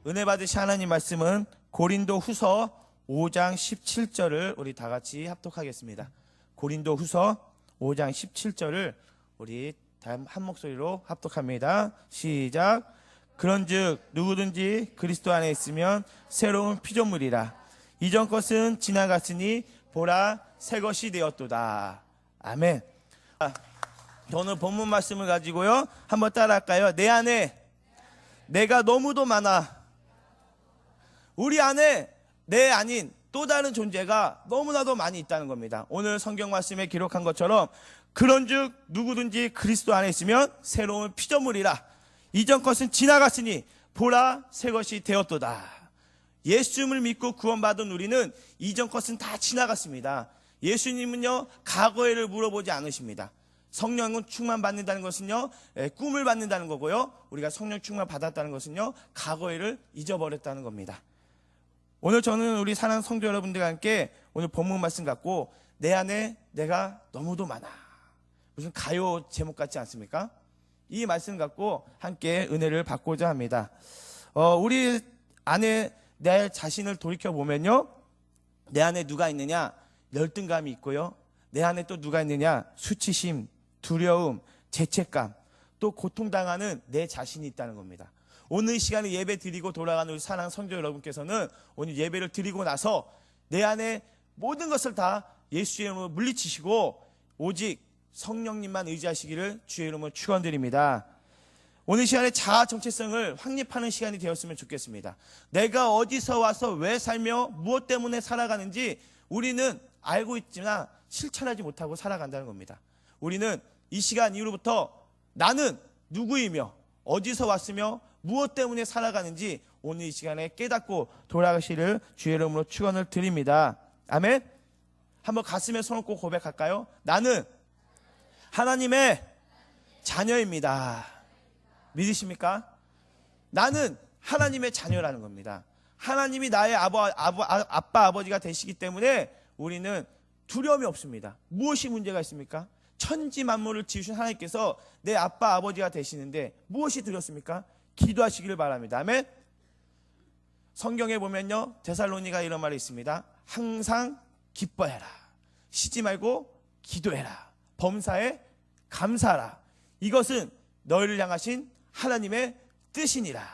은혜 받으신 하나님 말씀은 고린도 후서 5장 17절을 우리 다 같이 합독하겠습니다. 고린도 후서 5장 17절을 우리 한 목소리로 합독합니다. 시작. 그런즉 누구든지 그리스도 안에 있으면 새로운 피조물이라. 이전 것은 지나갔으니 보라 새 것이 되었도다. 아멘. 오늘 본문 말씀을 가지고요 한번 따라할까요? 내 안에 내가 너무도 많아. 우리 안에 내 아닌 또 다른 존재가 너무나도 많이 있다는 겁니다. 오늘 성경 말씀에 기록한 것처럼 그런즉 누구든지 그리스도 안에 있으면 새로운 피조물이라. 이전 것은 지나갔으니 보라 새 것이 되었도다. 예수님을 믿고 구원받은 우리는 이전 것은 다 지나갔습니다. 예수님은요 과거에를 물어보지 않으십니다. 성령은 충만받는다는 것은요 꿈을 받는다는 거고요, 우리가 성령 충만 받았다는 것은요 과거에를 잊어버렸다는 겁니다. 오늘 저는 우리 사랑하는 성도 여러분들과 함께 오늘 본문 말씀 갖고 내 안에 내가 너무도 많아, 무슨 가요 제목 같지 않습니까? 이 말씀 갖고 함께 은혜를 받고자 합니다. 우리 안에 내 자신을 돌이켜보면요, 내 안에 누가 있느냐? 열등감이 있고요, 내 안에 또 누가 있느냐? 수치심, 두려움, 죄책감, 또 고통당하는 내 자신이 있다는 겁니다. 오늘 이 시간에 예배 드리고 돌아가는 우리 사랑하는 성도 여러분께서는 오늘 예배를 드리고 나서 내 안에 모든 것을 다 예수의 이름으로 물리치시고 오직 성령님만 의지하시기를 주의 이름으로 축원드립니다. 오늘 시간에 자아 정체성을 확립하는 시간이 되었으면 좋겠습니다. 내가 어디서 와서 왜 살며 무엇 때문에 살아가는지 우리는 알고 있지만 실천하지 못하고 살아간다는 겁니다. 우리는 이 시간 이후로부터 나는 누구이며 어디서 왔으며 무엇 때문에 살아가는지 오늘 이 시간에 깨닫고 돌아가시를 주의 이름으로 축원을 드립니다. 아멘. 한번 가슴에 손을 꼭 고백할까요? 나는 하나님의 자녀입니다. 믿으십니까? 나는 하나님의 자녀라는 겁니다. 하나님이 나의 아빠 아버지가 되시기 때문에 우리는 두려움이 없습니다. 무엇이 문제가 있습니까? 천지 만물을 지으신 하나님께서 내 아빠 아버지가 되시는데 무엇이 두렵습니까? 기도하시기를 바랍니다. 아멘. 성경에 보면요 데살로니가 이런 말이 있습니다. 항상 기뻐해라. 쉬지 말고 기도해라. 범사에 감사하라. 이것은 너희를 향하신 하나님의 뜻이니라.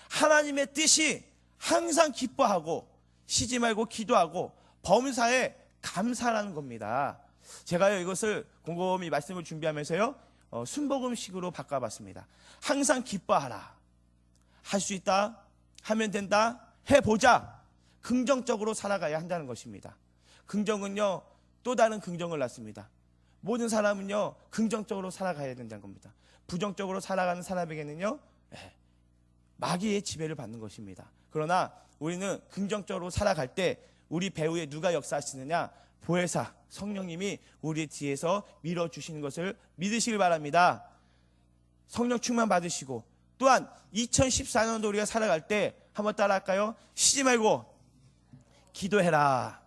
하나님의 뜻이 항상 기뻐하고 쉬지 말고 기도하고 범사에 감사라는 겁니다. 제가요 이것을 곰곰이 말씀을 준비하면서요 순복음식으로 바꿔봤습니다. 항상 기뻐하라. 할 수 있다, 하면 된다, 해보자. 긍정적으로 살아가야 한다는 것입니다. 긍정은요 또 다른 긍정을 낳습니다. 모든 사람은요 긍정적으로 살아가야 된다는 겁니다. 부정적으로 살아가는 사람에게는요 마귀의 지배를 받는 것입니다. 그러나 우리는 긍정적으로 살아갈 때 우리 배후에 누가 역사하시느냐? 보혜사 성령님이 우리 뒤에서 밀어주시는 것을 믿으시길 바랍니다. 성령 충만 받으시고 또한 2014년도 우리가 살아갈 때 한번 따라할까요? 쉬지 말고 기도해라.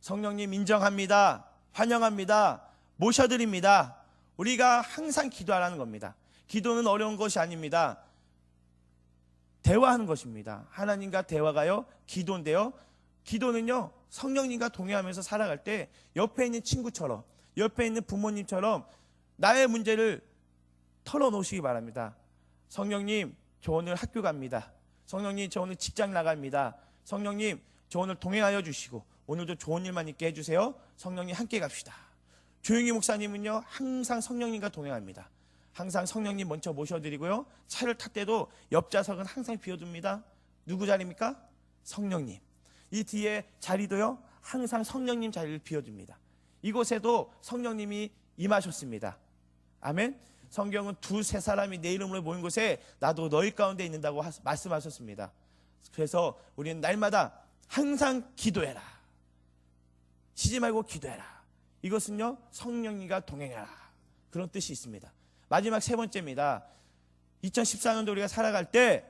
성령님 인정합니다. 환영합니다. 모셔드립니다. 우리가 항상 기도하라는 겁니다. 기도는 어려운 것이 아닙니다. 대화하는 것입니다. 하나님과 대화가요 기도인데요, 기도는요 성령님과 동행하면서 살아갈 때 옆에 있는 친구처럼, 옆에 있는 부모님처럼 나의 문제를 털어놓으시기 바랍니다. 성령님 저 오늘 학교 갑니다. 성령님 저 오늘 직장 나갑니다. 성령님 저 오늘 동행하여 주시고 오늘도 좋은 일만 있게 해주세요. 성령님 함께 갑시다. 조용히 목사님은요 항상 성령님과 동행합니다. 항상 성령님 먼저 모셔드리고요, 차를 탈 때도 옆좌석은 항상 비워둡니다. 누구 자리입니까? 성령님. 이 뒤에 자리도요 항상 성령님 자리를 비워줍니다. 이곳에도 성령님이 임하셨습니다. 아멘. 성경은 두세 사람이 내 이름으로 모인 곳에 나도 너희 가운데 있는다고 말씀하셨습니다. 그래서 우리는 날마다 항상 기도해라. 쉬지 말고 기도해라. 이것은요 성령님과 동행하라, 그런 뜻이 있습니다. 마지막 세 번째입니다. 2014년도 우리가 살아갈 때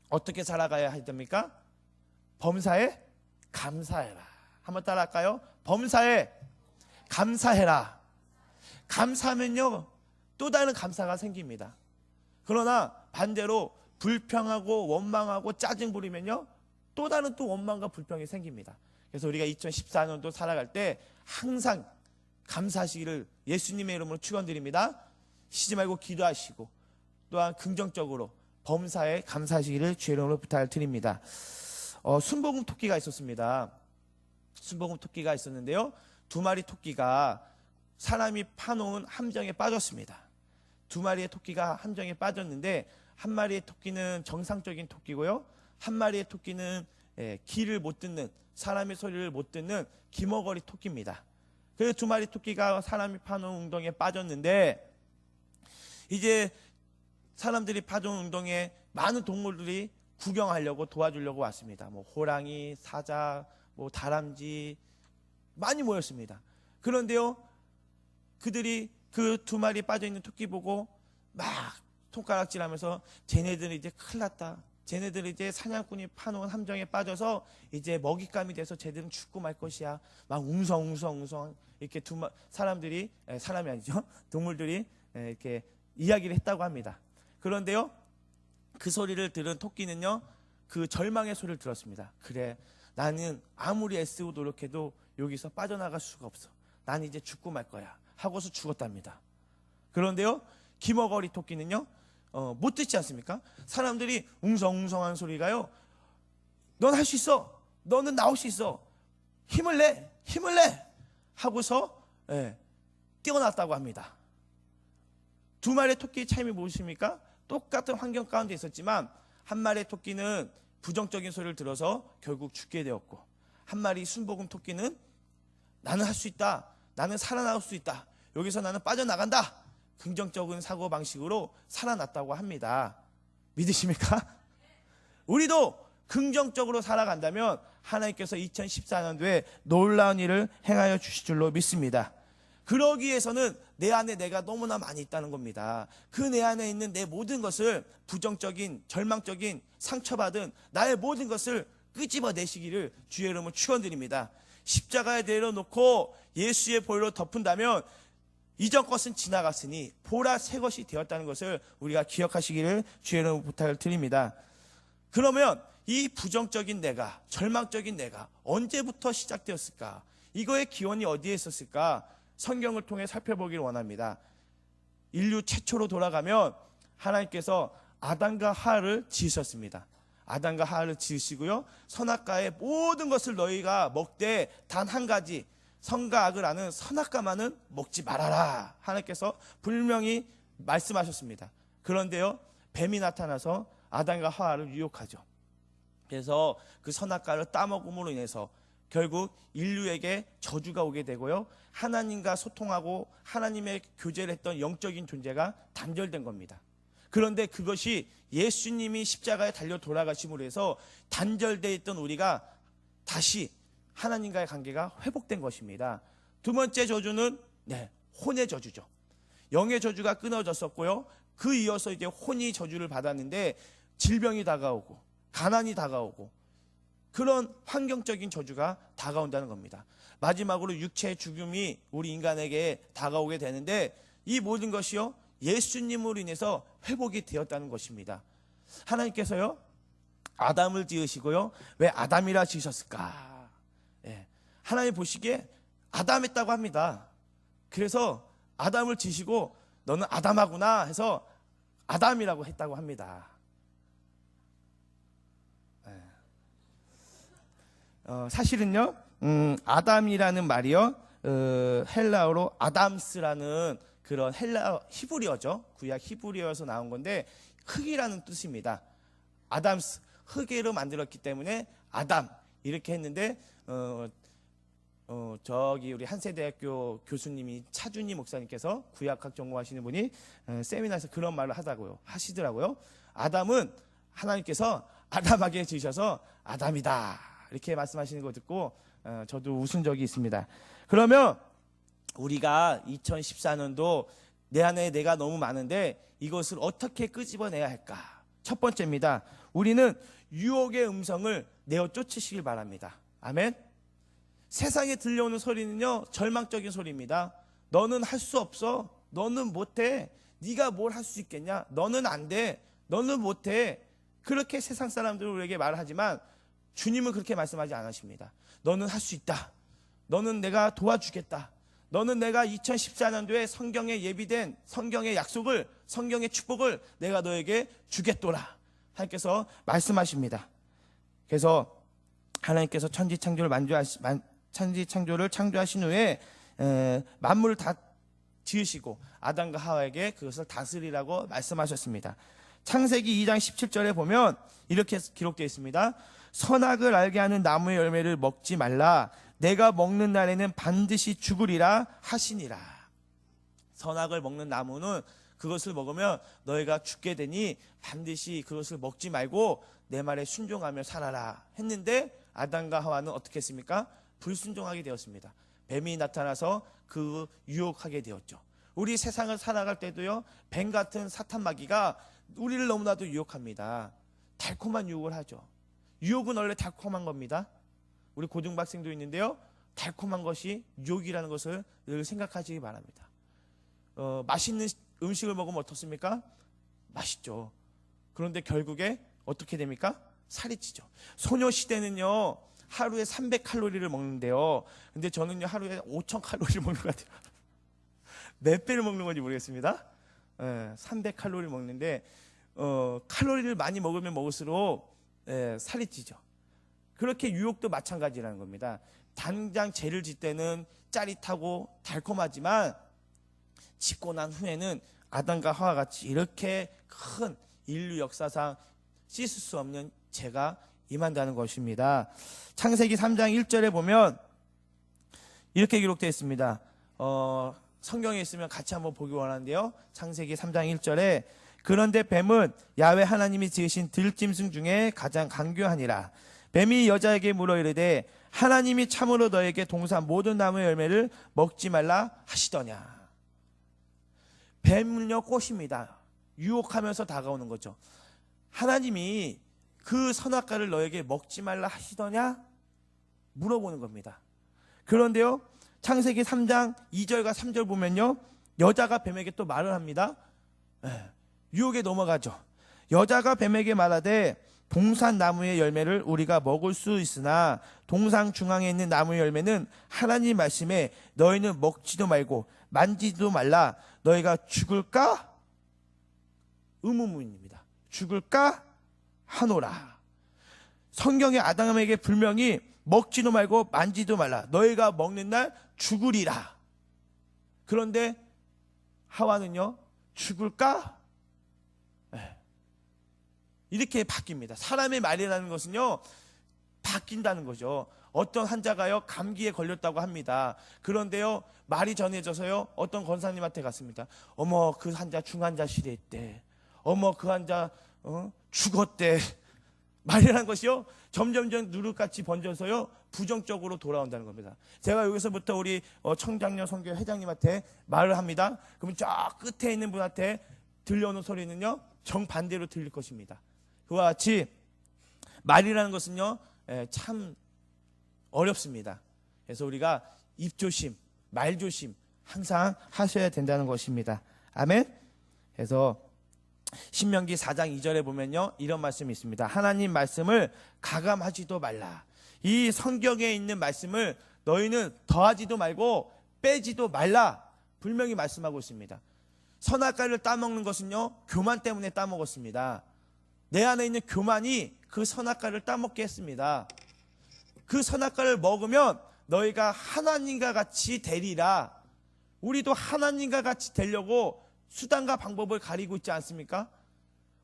어떻게 살아가야 합니까? 범사에 감사해라. 한번 따라할까요? 범사에 감사해라. 감사하면요 또 다른 감사가 생깁니다. 그러나 반대로 불평하고 원망하고 짜증 부리면요, 또 다른 또 원망과 불평이 생깁니다. 그래서 우리가 2014년도 살아갈 때 항상 감사하시기를 예수님의 이름으로 축원드립니다. 쉬지 말고 기도하시고 또한 긍정적으로 범사에 감사하시기를 주의 이름으로 부탁을 드립니다. 순복음 토끼가 있었습니다. 순복음 토끼가 있었는데요, 두 마리 토끼가 사람이 파놓은 함정에 빠졌습니다. 두 마리의 토끼가 함정에 빠졌는데 한 마리의 토끼는 정상적인 토끼고요, 한 마리의 토끼는 귀를 못 듣는, 사람의 소리를 못 듣는 기머거리 토끼입니다. 그 두 마리 토끼가 사람이 파놓은 웅덩이에 빠졌는데, 이제 사람들이 파놓은 웅덩이에 많은 동물들이 구경하려고 도와주려고 왔습니다. 뭐 호랑이, 사자, 뭐 다람쥐 많이 모였습니다. 그런데요, 그들이 그 두 마리 빠져있는 토끼 보고 막 손가락질하면서 쟤네들이 이제 큰일 났다, 쟤네들이 이제 사냥꾼이 파놓은 함정에 빠져서 이제 먹잇감이 돼서 쟤들은 죽고 말 것이야, 막 웅성웅성 이렇게 사람들이, 사람이 아니죠, 동물들이 이렇게 이야기를 했다고 합니다. 그런데요, 그 소리를 들은 토끼는요, 그 절망의 소리를 들었습니다. 그래, 나는 아무리 애쓰고 노력해도 여기서 빠져나갈 수가 없어, 난 이제 죽고 말 거야 하고서 죽었답니다. 그런데요, 기머거리 토끼는요, 못 듣지 않습니까? 사람들이 웅성웅성한 소리가요, 넌 할 수 있어, 너는 나올 수 있어, 힘을 내 하고서 뛰어났다고 합니다. 두 마리의 토끼의 차이가 무엇입니까? 똑같은 환경 가운데 있었지만 한 마리의 토끼는 부정적인 소리를 들어서 결국 죽게 되었고, 한 마리 순복음 토끼는 나는 할 수 있다, 나는 살아나올 수 있다, 여기서 나는 빠져나간다, 긍정적인 사고방식으로 살아났다고 합니다. 믿으십니까? 우리도 긍정적으로 살아간다면 하나님께서 2014년도에 놀라운 일을 행하여 주실 줄로 믿습니다. 그러기 위해서는 내 안에 내가 너무나 많이 있다는 겁니다. 그 내 안에 있는 내 모든 것을, 부정적인, 절망적인, 상처받은 나의 모든 것을 끄집어내시기를 주의 이름으로 축원드립니다. 십자가에 내려놓고 예수의 보혈로 덮은다면 이전 것은 지나갔으니 보라 새 것이 되었다는 것을 우리가 기억하시기를 주의 이름으로 부탁을 드립니다. 그러면 이 부정적인 내가, 절망적인 내가 언제부터 시작되었을까? 이거의 기원이 어디에 있었을까? 성경을 통해 살펴보기를 원합니다. 인류 최초로 돌아가면 하나님께서 아담과 하와를 지으셨습니다. 아담과 하와를 지으시고요, 선악과의 모든 것을 너희가 먹되 단 한 가지, 선과 악을 아는 선악과만은 먹지 말아라, 하나님께서 분명히 말씀하셨습니다. 그런데요, 뱀이 나타나서 아담과 하와를 유혹하죠. 그래서 그 선악과를 따먹음으로 인해서 결국 인류에게 저주가 오게 되고요, 하나님과 소통하고 하나님의 교제를 했던 영적인 존재가 단절된 겁니다. 그런데 그것이 예수님이 십자가에 달려 돌아가심으로 해서 단절되어 있던 우리가 다시 하나님과의 관계가 회복된 것입니다. 두 번째 저주는 혼의 저주죠. 영의 저주가 끊어졌었고요, 그 이어서 이제 혼이 저주를 받았는데 질병이 다가오고 가난이 다가오고 그런 환경적인 저주가 다가온다는 겁니다. 마지막으로 육체의 죽음이 우리 인간에게 다가오게 되는데 이 모든 것이요, 예수님으로 인해서 회복이 되었다는 것입니다. 하나님께서요, 아담을 지으시고요, 왜 아담이라 지으셨을까? 하나님 보시기에 아담했다고 합니다. 그래서 아담을 지으시고 너는 아담하구나 해서 아담이라고 했다고 합니다. 사실은요, 아담이라는 말이요, 헬라어로 아담스라는 그런 히브리어죠. 구약 히브리어에서 나온 건데 흙이라는 뜻입니다. 아담스, 흙으로 만들었기 때문에 아담 이렇게 했는데 저기 우리 한세대학교 교수님이 차준희 목사님께서 구약학 전공하시는 분이 세미나에서 그런 말을 하시더라고요. 아담은 하나님께서 아담하게 지으셔서 아담이다 이렇게 말씀하시는 거 듣고 저도 웃은 적이 있습니다. 그러면 우리가 2014년도 내 안에 내가 너무 많은데 이것을 어떻게 끄집어내야 할까? 첫 번째입니다. 우리는 유혹의 음성을 내어 쫓으시길 바랍니다. 아멘. 세상에 들려오는 소리는요, 절망적인 소리입니다. 너는 할 수 없어, 너는 못해, 네가 뭘 할 수 있겠냐, 너는 안 돼, 너는 못해, 그렇게 세상 사람들은 우리에게 말하지만 주님은 그렇게 말씀하지 않으십니다. 너는 할 수 있다. 너는 내가 도와주겠다. 너는 내가 2014년도에 성경에 예비된 성경의 약속을, 성경의 축복을 내가 너에게 주겠도라. 하나님께서 말씀하십니다. 그래서 하나님께서 천지창조를 창조하신 후에 만물을 다 지으시고 아담과 하와에게 그것을 다스리라고 말씀하셨습니다. 창세기 2장 17절에 보면 이렇게 기록되어 있습니다. 선악을 알게 하는 나무의 열매를 먹지 말라. 내가 먹는 날에는 반드시 죽으리라 하시니라. 선악을 먹는 나무는 그것을 먹으면 너희가 죽게 되니 반드시 그것을 먹지 말고 내 말에 순종하며 살아라 했는데 아담과 하와는 어떻게 했습니까? 불순종하게 되었습니다. 뱀이 나타나서 그 유혹하게 되었죠. 우리 세상을 살아갈 때도요, 뱀 같은 사탄 마귀가 우리를 너무나도 유혹합니다. 달콤한 유혹을 하죠. 유혹은 원래 달콤한 겁니다. 우리 고등학생도 있는데요, 달콤한 것이 유혹이라는 것을 늘 생각하시기 바랍니다. 맛있는 음식을 먹으면 어떻습니까? 맛있죠. 그런데 결국에 어떻게 됩니까? 살이 찌죠. 소녀시대는요, 하루에 300칼로리를 먹는데요. 근데 저는요, 하루에 5000칼로리를 먹는 것 같아요. 몇 배를 먹는 건지 모르겠습니다. 300칼로리 먹는데, 칼로리를 많이 먹으면 먹을수록 살이 찌죠. 그렇게 유혹도 마찬가지라는 겁니다. 당장 죄를 짓 때는 짜릿하고 달콤하지만 짓고 난 후에는 아담과 하와 같이 이렇게 큰 인류 역사상 씻을 수 없는 죄가 임한다는 것입니다. 창세기 3장 1절에 보면 이렇게 기록되어 있습니다. 성경에 있으면 같이 한번 보기 원하는데요. 창세기 3장 1절에 그런데 뱀은 야훼 하나님이 지으신 들짐승 중에 가장 강교하니라. 뱀이 여자에게 물어 이르되 하나님이 참으로 너에게 동산 모든 나무의 열매를 먹지 말라 하시더냐. 뱀은요, 꽃입니다. 유혹하면서 다가오는 거죠. 하나님이 그 선악과를 너에게 먹지 말라 하시더냐? 물어보는 겁니다. 그런데요, 창세기 3장 2절과 3절 보면요, 여자가 뱀에게 또 말을 합니다. 유혹에 넘어가죠. 여자가 뱀에게 말하되 동산 나무의 열매를 우리가 먹을 수 있으나 동산 중앙에 있는 나무의 열매는 하나님 말씀에 너희는 먹지도 말고 만지지도 말라. 너희가 죽을까? 의문문입니다. 죽을까? 하노라. 성경에 아담에게 분명히 먹지도 말고 만지도 말라. 너희가 먹는 날 죽으리라. 그런데 하와는요, 죽을까? 이렇게 바뀝니다. 사람의 말이라는 것은요, 바뀐다는 거죠. 어떤 환자가요, 감기에 걸렸다고 합니다. 그런데요, 말이 전해져서요, 어떤 권사님한테 갔습니다. 어머, 그 환자 중환자실에 있대. 어머, 그 환자 죽었대. 말이라는 것이요, 점점점 누룩같이 번져서요, 부정적으로 돌아온다는 겁니다. 제가 여기서부터 우리 청장년 선교 회장님한테 말을 합니다. 그러면 저 끝에 있는 분한테 들려오는 소리는요, 정반대로 들릴 것입니다. 그와 같이 말이라는 것은요, 참 어렵습니다. 그래서 우리가 입조심, 말조심 항상 하셔야 된다는 것입니다. 아멘. 그래서 신명기 4장 2절에 보면요, 이런 말씀이 있습니다. 하나님 말씀을 가감하지도 말라. 이 성경에 있는 말씀을 너희는 더하지도 말고 빼지도 말라. 분명히 말씀하고 있습니다. 선악과를 따먹는 것은요, 교만 때문에 따먹었습니다. 내 안에 있는 교만이 그 선악과를 따먹게 했습니다. 그 선악과를 먹으면 너희가 하나님과 같이 되리라. 우리도 하나님과 같이 되려고 수단과 방법을 가리고 있지 않습니까?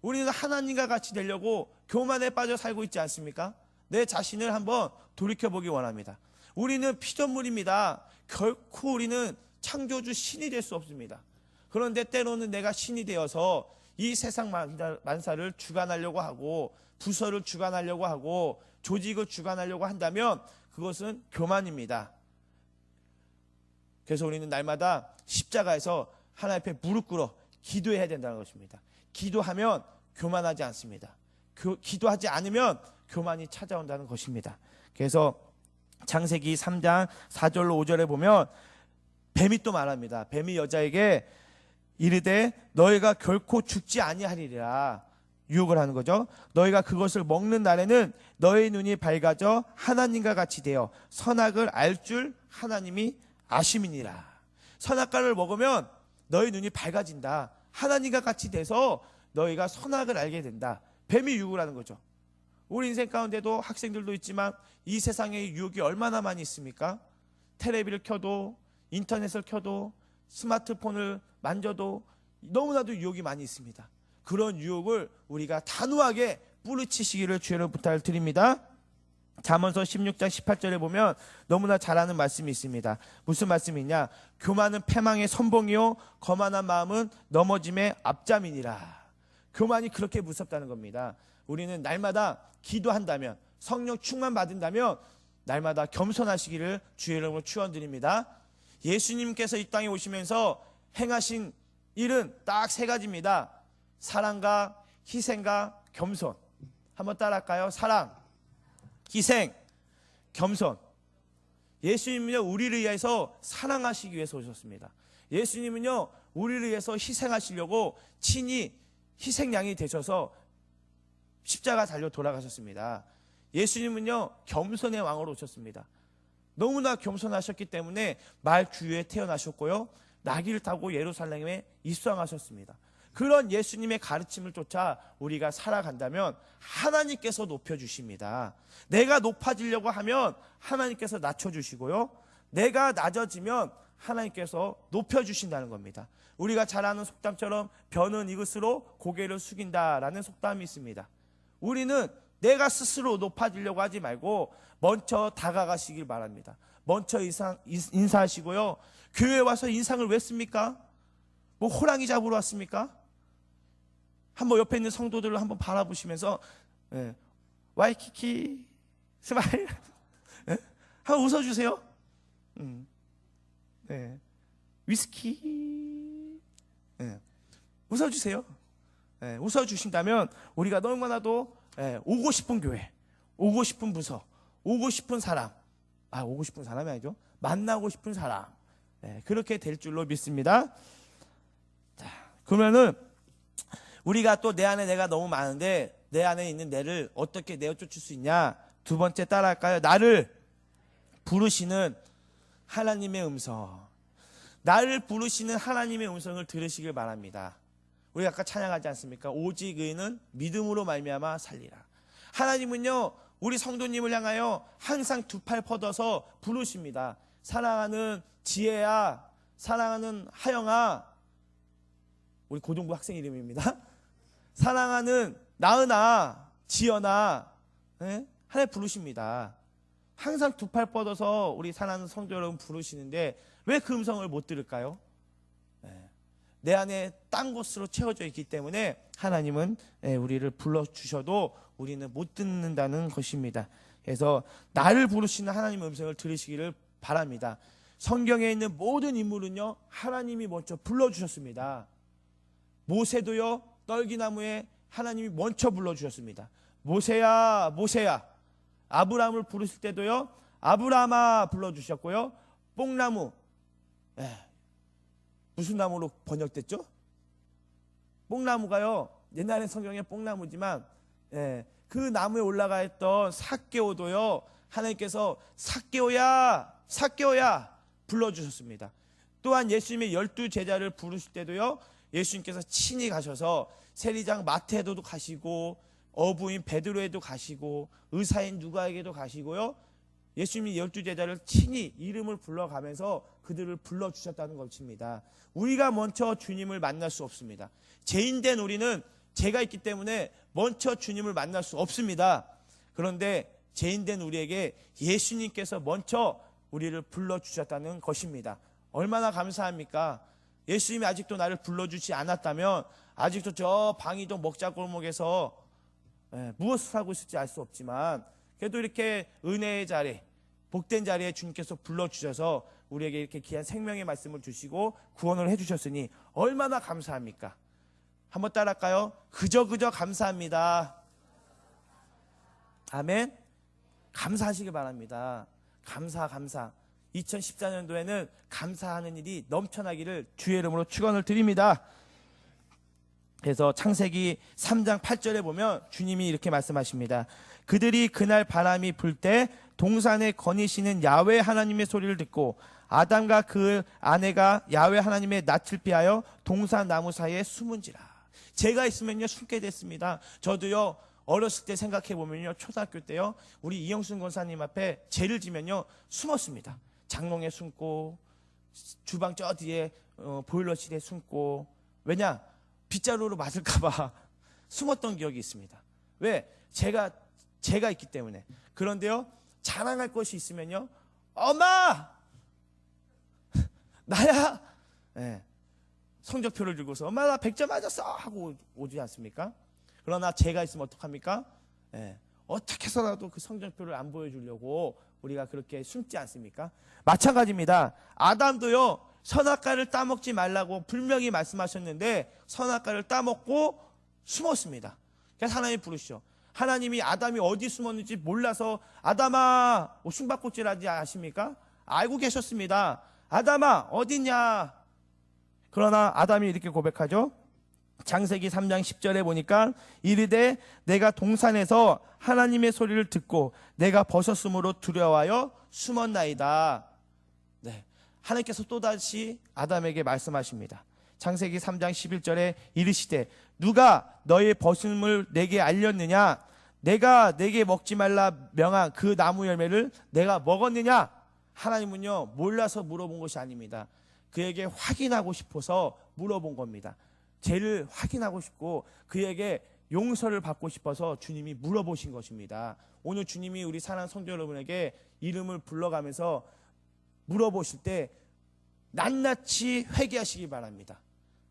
우리는 하나님과 같이 되려고 교만에 빠져 살고 있지 않습니까? 내 자신을 한번 돌이켜보기 원합니다. 우리는 피조물입니다. 결코 우리는 창조주 신이 될 수 없습니다. 그런데 때로는 내가 신이 되어서 이 세상 만사를 주관하려고 하고 부서를 주관하려고 하고 조직을 주관하려고 한다면 그것은 교만입니다. 그래서 우리는 날마다 십자가에서 하나님 앞에 무릎 꿇어 기도해야 된다는 것입니다. 기도하면 교만하지 않습니다. 기도하지 않으면 교만이 찾아온다는 것입니다. 그래서 창세기 3장 4절로 5절에 보면 뱀이 또 말합니다. 뱀이 여자에게 이르되 너희가 결코 죽지 아니하리라. 유혹을 하는 거죠. 너희가 그것을 먹는 날에는 너희 눈이 밝아져 하나님과 같이 되어 선악을 알 줄 하나님이 아심이니라. 선악과를 먹으면 너희 눈이 밝아진다. 하나님과 같이 돼서 너희가 선악을 알게 된다. 뱀이 유혹을 하는 거죠. 우리 인생 가운데도 학생들도 있지만 이 세상에 유혹이 얼마나 많이 있습니까? 텔레비를 켜도, 인터넷을 켜도, 스마트폰을 만져도 너무나도 유혹이 많이 있습니다. 그런 유혹을 우리가 단호하게 뿌리치시기를 주의로 부탁을 드립니다. 잠언서 16장 18절에 보면 너무나 잘 아는 말씀이 있습니다. 무슨 말씀이냐? 교만은 패망의 선봉이요 거만한 마음은 넘어짐의 앞잠이니라. 교만이 그렇게 무섭다는 겁니다. 우리는 날마다 기도한다면, 성령 충만 받은다면 날마다 겸손하시기를 주의 이름으로 축원드립니다. 예수님께서 이 땅에 오시면서 행하신 일은 딱 세 가지입니다. 사랑과 희생과 겸손. 한번 따라할까요? 사랑, 희생, 겸손. 예수님은요, 우리를 위해서 사랑하시기 위해서 오셨습니다. 예수님은요, 우리를 위해서 희생하시려고 친히 희생양이 되셔서 십자가 달려 돌아가셨습니다. 예수님은요, 겸손의 왕으로 오셨습니다. 너무나 겸손하셨기 때문에 말 주위에 태어나셨고요, 나귀를 타고 예루살렘에 입성하셨습니다. 그런 예수님의 가르침을 쫓아 우리가 살아간다면 하나님께서 높여주십니다. 내가 높아지려고 하면 하나님께서 낮춰주시고요, 내가 낮아지면 하나님께서 높여주신다는 겁니다. 우리가 잘 아는 속담처럼 변은 이것으로 고개를 숙인다라는 속담이 있습니다. 우리는 내가 스스로 높아지려고 하지 말고 먼저 다가가시길 바랍니다. 먼저 인사하시고요. 교회에 와서 인상을 왜 씁니까? 뭐 호랑이 잡으러 왔습니까? 한번 옆에 있는 성도들을 한번 바라보시면서 와이키키 스마일 한번 웃어주세요. 위스키 웃어주세요. 웃어주신다면 우리가 너무나도 오고 싶은 교회, 오고 싶은 부서, 오고 싶은 사람, 오고 싶은 사람이 아니죠, 만나고 싶은 사람, 그렇게 될 줄로 믿습니다. 자, 그러면은 우리가 또 내 안에 내가 너무 많은데 내 안에 있는 내를 어떻게 내어쫓을 수 있냐? 두 번째 따라할까요? 나를 부르시는 하나님의 음성. 나를 부르시는 하나님의 음성을 들으시길 바랍니다. 우리 아까 찬양하지 않습니까? 오직 의인은 믿음으로 말미암아 살리라. 하나님은요, 우리 성도님을 향하여 항상 두 팔 뻗어서 부르십니다. 사랑하는 지혜야, 사랑하는 하영아, 우리 고등부 학생 이름입니다. 사랑하는 나은아, 지연아, 하나님 부르십니다. 항상 두 팔 뻗어서 우리 사랑하는 성도 여러분 부르시는데 왜 그 음성을 못 들을까요? 내 안에 딴 곳으로 채워져 있기 때문에 하나님은 우리를 불러주셔도 우리는 못 듣는다는 것입니다. 그래서 나를 부르시는 하나님의 음성을 들으시기를 바랍니다. 성경에 있는 모든 인물은요, 하나님이 먼저 불러주셨습니다. 모세도요, 떨기나무에 하나님이 먼저 불러주셨습니다. 모세야, 모세야. 아브라함을 부르실 때도요, 아브라함아 불러주셨고요, 뽕나무, 무슨 나무로 번역됐죠? 뽕나무가요, 옛날에 성경에 뽕나무지만 그 나무에 올라가 있던 삭개오도요, 하나님께서 삭개오야, 삭개오야 불러주셨습니다. 또한 예수님의 12제자를 부르실 때도요, 예수님께서 친히 가셔서 세리장 마태에도 가시고 어부인 베드로에도 가시고 의사인 누가에게도 가시고요, 예수님이 12제자를 친히 이름을 불러가면서 그들을 불러주셨다는 것입니다. 우리가 먼저 주님을 만날 수 없습니다. 죄인된 우리는 죄가 있기 때문에 먼저 주님을 만날 수 없습니다. 그런데 죄인된 우리에게 예수님께서 먼저 우리를 불러주셨다는 것입니다. 얼마나 감사합니까? 예수님이 아직도 나를 불러주지 않았다면 아직도 저 방이동 먹자골목에서 무엇을 하고 있을지 알 수 없지만 그래도 이렇게 은혜의 자리, 복된 자리에 주님께서 불러주셔서 우리에게 이렇게 귀한 생명의 말씀을 주시고 구원을 해주셨으니 얼마나 감사합니까? 한번 따라할까요? 그저 감사합니다. 아멘. 감사하시기 바랍니다. 감사. 2014년도에는 감사하는 일이 넘쳐나기를 주의 이름으로 축원을 드립니다. 그래서 창세기 3장 8절에 보면 주님이 이렇게 말씀하십니다. 그들이 그날 바람이 불 때 동산에 거니시는 야훼 하나님의 소리를 듣고 아담과 그 아내가 야훼 하나님의 낯을 피하여 동산 나무 사이에 숨은지라. 제가 있으면요 숨게 됐습니다. 저도요 어렸을 때 생각해 보면요 초등학교 때요 우리 이영순 권사님 앞에 죄를 지면요 숨었습니다. 장롱에 숨고 주방 저 뒤에 보일러실에 숨고, 왜냐 빗자루로 맞을까봐 숨었던 기억이 있습니다. 왜? 제가 있기 때문에. 그런데요 자랑할 것이 있으면요 엄마 나야, 네. 성적표를 들고서 엄마 나 100점 맞았어 하고 오지 않습니까? 그러나 제가 있으면 어떡합니까? 네. 어떻게 해서라도 그 성적표를 안 보여주려고 우리가 그렇게 숨지 않습니까? 마찬가지입니다. 아담도요 선악과를 따먹지 말라고 분명히 말씀하셨는데 선악과를 따먹고 숨었습니다. 그래서 하나님이 부르시죠. 하나님이 아담이 어디 숨었는지 몰라서 아담아 숨바꼭질하지 아십니까? 알고 계셨습니다. 아담아 어디냐? 그러나 아담이 이렇게 고백하죠. 창세기 3장 10절에 보니까 이르되 내가 동산에서 하나님의 소리를 듣고 내가 벗었으므로 두려워하여 숨었나이다. 네. 하나님께서 또다시 아담에게 말씀하십니다. 창세기 3장 11절에 이르시되 누가 너의 벗음을 내게 알렸느냐? 내가 내게 먹지 말라 명한 그 나무 열매를 내가 먹었느냐? 하나님은요 몰라서 물어본 것이 아닙니다. 그에게 확인하고 싶어서 물어본 겁니다. 죄를 확인하고 싶고 그에게 용서를 받고 싶어서 주님이 물어보신 것입니다. 오늘 주님이 우리 사랑하는 성도 여러분에게 이름을 불러가면서 물어보실 때 낱낱이 회개하시기 바랍니다.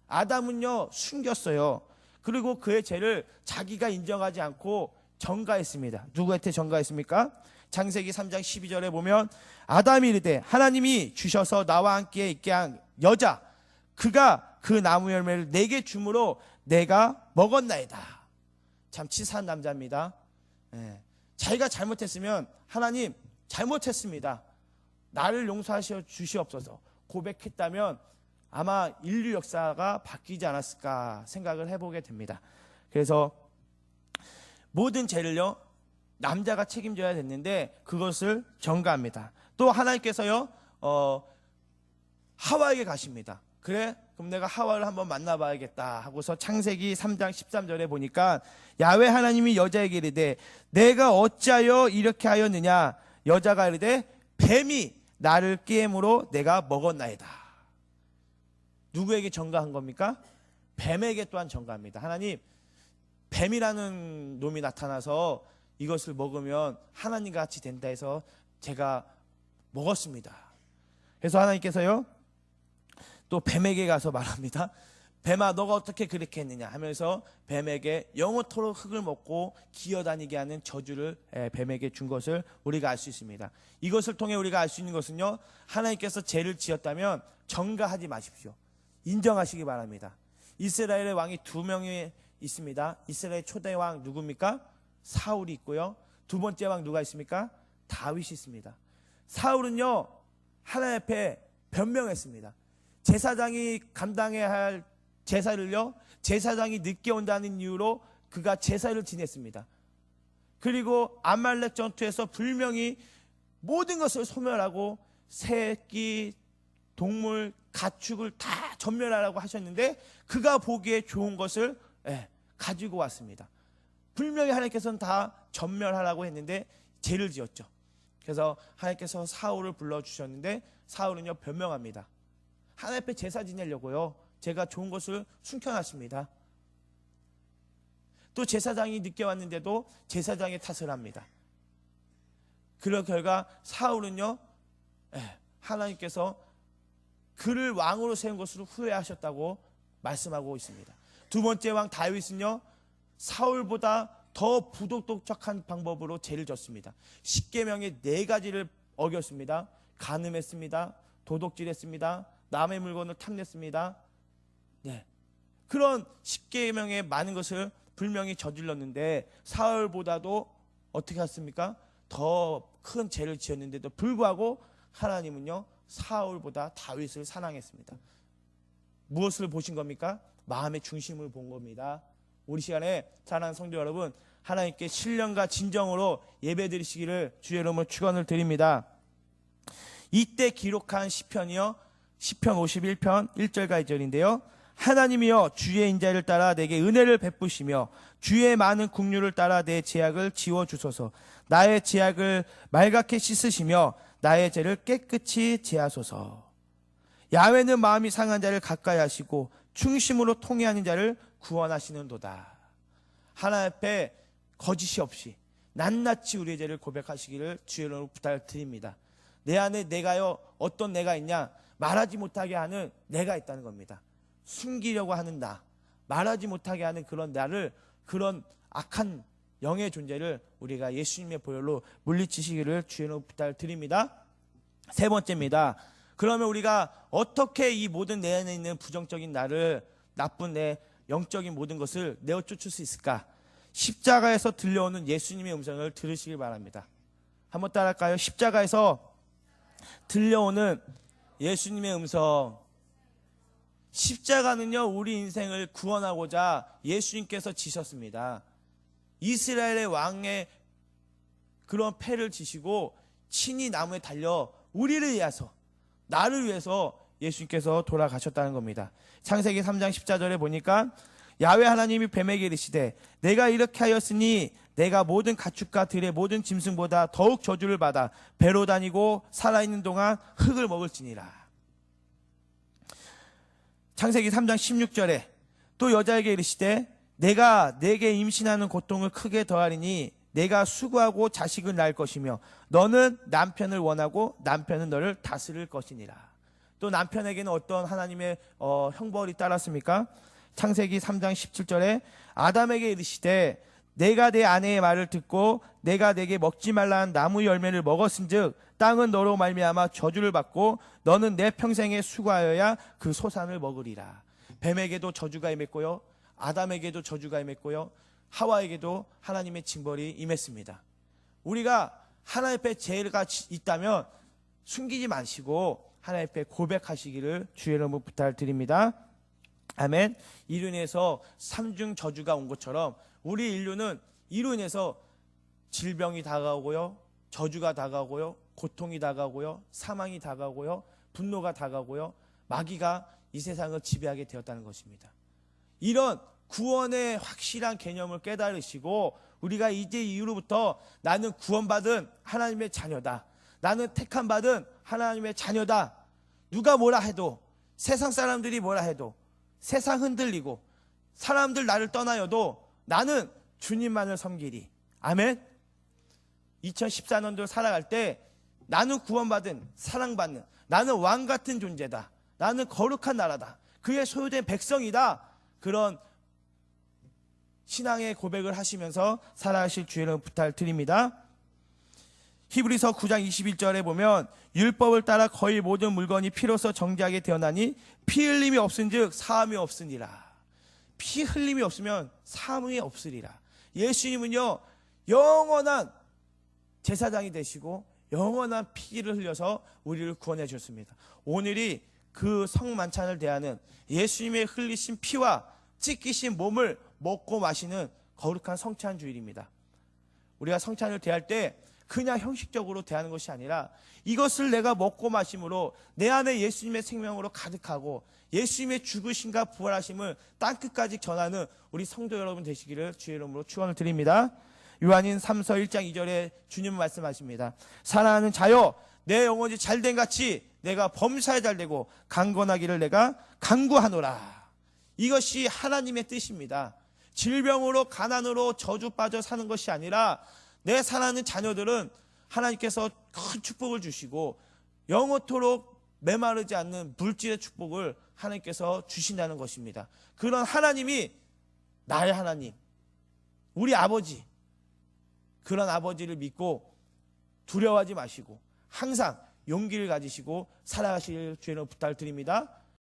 아담은요 숨겼어요. 그리고 그의 죄를 자기가 인정하지 않고 전가했습니다. 누구한테 전가했습니까? 창세기 3장 12절에 보면 아담이 이르되 하나님이 주셔서 나와 함께 있게 한 여자 그가 그 나무 열매를 내게 주므로 내가 먹었나이다. 참 치사한 남자입니다. 자기가 잘못했으면 하나님 잘못했습니다. 나를 용서하시어 주시옵소서 고백했다면 아마 인류 역사가 바뀌지 않았을까 생각을 해보게 됩니다. 그래서 모든 죄를요 남자가 책임져야 됐는데 그것을 전가합니다. 또 하나님께서요 하와에게 가십니다. 그래 그럼 내가 하와를 한번 만나봐야겠다 하고서 창세기 3장 13절에 보니까 야훼 하나님이 여자에게 이르되 내가 어찌하여 이렇게 하였느냐? 여자가 이르되 뱀이 나를 깨므로 내가 먹었나이다. 누구에게 전가한 겁니까? 뱀에게 또한 전가합니다. 하나님 뱀이라는 놈이 나타나서 이것을 먹으면 하나님과 같이 된다 해서 제가 먹었습니다. 그래서 하나님께서요 또 뱀에게 가서 말합니다. 뱀아 너가 어떻게 그렇게 했느냐 하면서 뱀에게 영원토록 흙을 먹고 기어다니게 하는 저주를 뱀에게 준 것을 우리가 알 수 있습니다. 이것을 통해 우리가 알 수 있는 것은요 하나님께서 죄를 지었다면 전가하지 마십시오. 인정하시기 바랍니다. 이스라엘의 왕이 2명이 있습니다. 이스라엘 초대 왕 누굽니까? 사울이 있고요. 두 번째 왕 누가 있습니까? 다윗이 있습니다. 사울은요 하나님 앞에 변명했습니다. 제사장이 감당해야 할 제사를요 제사장이 늦게 온다는 이유로 그가 제사를 지냈습니다. 그리고 아말렉 전투에서 불명히 모든 것을 소멸하고 새끼, 동물, 가축을 다 전멸하라고 하셨는데 그가 보기에 좋은 것을 가지고 왔습니다. 분명히 하나님께서는 다 전멸하라고 했는데 죄를 지었죠. 그래서 하나님께서 사울을 불러주셨는데 사울은요 변명합니다. 하나님 앞에 제사 지내려고요 제가 좋은 것을 숨겨놨습니다. 또 제사장이 늦게 왔는데도 제사장의 탓을 합니다. 그런 결과 사울은요 하나님께서 그를 왕으로 세운 것으로 후회하셨다고 말씀하고 있습니다. 두 번째 왕 다윗은요 사울보다 더 부도덕한 방법으로 죄를 졌습니다. 십계명의 4가지를 어겼습니다. 간음했습니다. 도둑질했습니다. 남의 물건을 탐냈습니다. 그런 십계명의 많은 것을 분명히 저질렀는데 사울보다도 어떻게 했습니까? 더 큰 죄를 지었는데도 불구하고 하나님은요 사울보다 다윗을 사랑했습니다. 무엇을 보신 겁니까? 마음의 중심을 본 겁니다. 우리 시간에 사랑하는 성도 여러분, 하나님께 신령과 진정으로 예배드리시기를 주의 이름으로 축원을 드립니다. 이때 기록한 시편이요, 시편 51편 1절과 2절인데요. 하나님이여 주의 인자를 따라 내게 은혜를 베푸시며 주의 많은 긍휼을 따라 내 죄악을 지워주소서. 나의 죄악을 말갛게 씻으시며 나의 죄를 깨끗이 제하소서. 야훼는 마음이 상한 자를 가까이 하시고 충심으로 통회하는 자를 구원하시는도다. 하나님 앞에 거짓이 없이 낱낱이 우리의 죄를 고백하시기를 주의 이름으로 부탁드립니다. 내 안에 내가요, 어떤 내가 있냐, 말하지 못하게 하는 내가 있다는 겁니다. 숨기려고 하는 나, 말하지 못하게 하는 그런 나를, 그런 악한 영의 존재를 우리가 예수님의 보혈로 물리치시기를 주의 이름으로 부탁드립니다. 세 번째입니다. 그러면 우리가 어떻게 이 모든 내 안에 있는 부정적인 나를, 나쁜 내 영적인 모든 것을 내어 쫓을 수 있을까? 십자가에서 들려오는 예수님의 음성을 들으시길 바랍니다. 한번 따라할까요? 십자가에서 들려오는 예수님의 음성. 십자가는요, 우리 인생을 구원하고자 예수님께서 지셨습니다. 이스라엘의 왕의 그런 패를 지시고 친히 나무에 달려 우리를 위해서, 나를 위해서 예수님께서 돌아가셨다는 겁니다. 창세기 3장 14절에 보니까 야훼 하나님이 뱀에게 이르시되 내가 이렇게 하였으니 내가 모든 가축과 들의 모든 짐승보다 더욱 저주를 받아 배로 다니고 살아있는 동안 흙을 먹을지니라. 창세기 3장 16절에 또 여자에게 이르시되 내가 내게 임신하는 고통을 크게 더하리니 내가 수고하고 자식을 낳을 것이며 너는 남편을 원하고 남편은 너를 다스릴 것이니라. 또 남편에게는 어떤 하나님의 형벌이 따랐습니까? 창세기 3장 17절에 아담에게 이르시되 내가 내 아내의 말을 듣고 내가 내게 먹지 말라 한 나무 열매를 먹었은즉 땅은 너로 말미암아 저주를 받고 너는 내 평생에 수고하여야 그 소산을 먹으리라. 뱀에게도 저주가 임했고요, 아담에게도 저주가 임했고요, 하와에게도 하나님의 징벌이 임했습니다. 우리가 하나님 앞에 죄가 있다면 숨기지 마시고 하나님 앞에 고백하시기를 주의 이름으로 부탁드립니다. 아멘. 이로 인해서 삼중 저주가 온 것처럼 우리 인류는 이로 인해서 질병이 다가오고요, 저주가 다가오고요, 고통이 다가오고요, 사망이 다가오고요, 분노가 다가오고요, 마귀가 이 세상을 지배하게 되었다는 것입니다. 이런 구원의 확실한 개념을 깨달으시고 우리가 이제 이후로부터 나는 구원받은 하나님의 자녀다, 나는 택함받은 하나님의 자녀다, 누가 뭐라 해도, 세상 사람들이 뭐라 해도, 세상 흔들리고 사람들 나를 떠나여도 나는 주님만을 섬기리. 아멘. 2014년도 살아갈 때 나는 구원받은, 사랑받는, 나는 왕같은 존재다, 나는 거룩한 나라다, 그의 소유된 백성이다, 그런 신앙의 고백을 하시면서 살아가실 주의 이름 부탁드립니다. 히브리서 9장 21절에 보면 율법을 따라 거의 모든 물건이 피로써 정죄하게 되어나니 피 흘림이 없은즉 사함이 없으니라. 피 흘림이 없으면 사함이 없으리라. 예수님은요, 영원한 제사장이 되시고 영원한 피를 흘려서 우리를 구원해 주셨습니다. 오늘이 그 성만찬을 대하는 예수님의 흘리신 피와 찢기신 몸을 먹고 마시는 거룩한 성찬 주일입니다. 우리가 성찬을 대할 때 그냥 형식적으로 대하는 것이 아니라 이것을 내가 먹고 마심으로 내 안에 예수님의 생명으로 가득하고 예수님의 죽으심과 부활하심을 땅끝까지 전하는 우리 성도 여러분 되시기를 주의 이름으로 축원을 드립니다. 요한인 3서 1장 2절에 주님은 말씀하십니다. 사랑하는 자여, 내 영혼이 잘된 같이 내가 범사에 잘되고 강건하기를 내가 간구하노라. 이것이 하나님의 뜻입니다. 질병으로 가난으로 저주 빠져 사는 것이 아니라 내 사랑하는 자녀들은 하나님께서 큰 축복을 주시고 영원토록 메마르지 않는 물질의 축복을 하나님께서 주신다는 것입니다. 그런 하나님이 나의 하나님, 우리 아버지, 그런 아버지를 믿고 두려워하지 마시고 항상 용기를 가지시고 살아가실 주의 이름으로 부탁드립니다.